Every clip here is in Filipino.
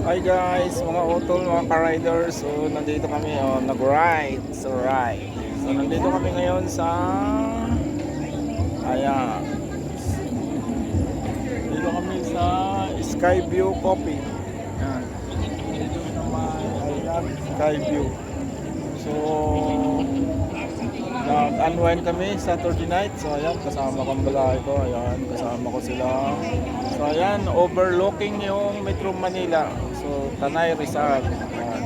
Hi guys, mga utol, mga ka-riders. So nandito kami, nag-ride. So nandito kami ngayon sa ayan. Dito kami sa Skyview Coffee. Ayan. Dito naman, ayan, Skyview. So nag-unwind kami Saturday night. So ayan, kasama kong balay ko. Ayan, kasama ko sila. So ayan, overlooking yung Metro Manila. So Tanay Rizal. Ayan.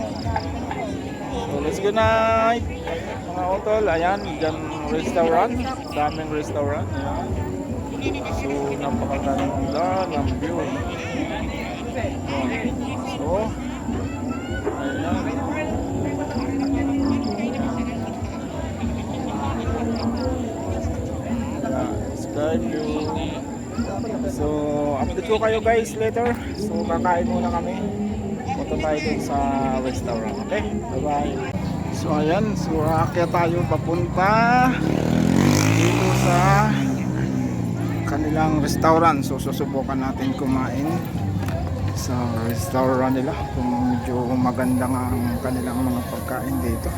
So let's go night mga utol. Ayan, dyan restaurant. Daming restaurant. Ayan. So napakaganda ng view. Ayan. So ayan. Skyview. So update ko kayo guys later. So kakain muna kami. Punta tayo dun sa restaurant. Okay, bye bye. So ayan, so aakyat tayo papunta dito sa kanilang restaurant. So susubukan natin kumain sa restaurant nila kung medyo maganda nga ang kanilang mga pagkain dito.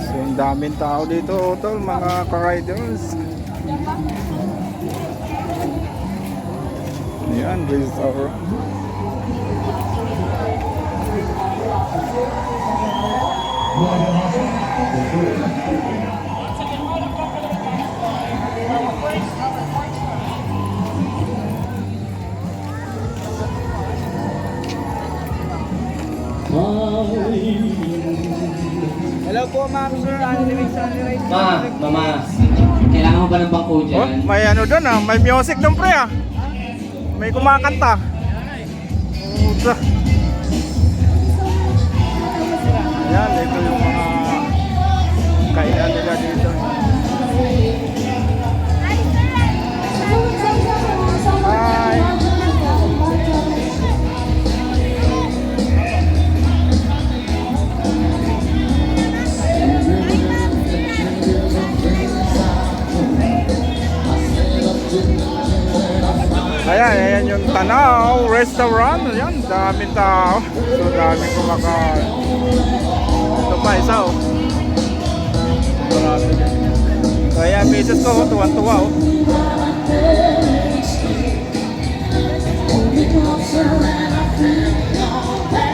So ang daming tao dito tol, mga ka-riders. Ayan, restaurant. Hello po ma'am, sir. Mama, kailangan mo ba ng bangko Oh, dyan? may ano doon may music doon pre May kumakanta. Puta. Ayan, ito yung mga kainan nila dito. Hi. Ayan yung Tanaw Restaurant. Ayan, daming tao. So daming kumakain. Ito pa isa Marami din. So ayan, misis ko tuwan-tuwa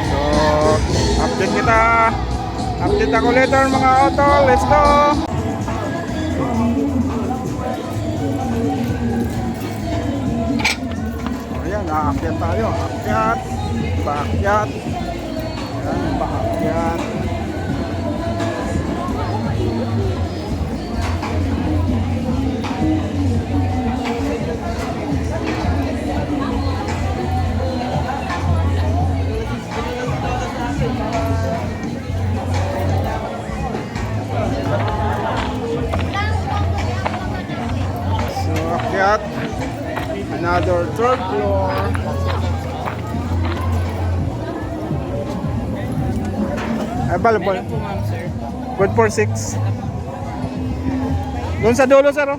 So update kita. Update ako later mga auto. Let's go. Aakyat tayo, aakyat, paakyat, ayan, paakyat. So aakyat. Another third floor. Available. Good for 6. Doon sa dulo sir.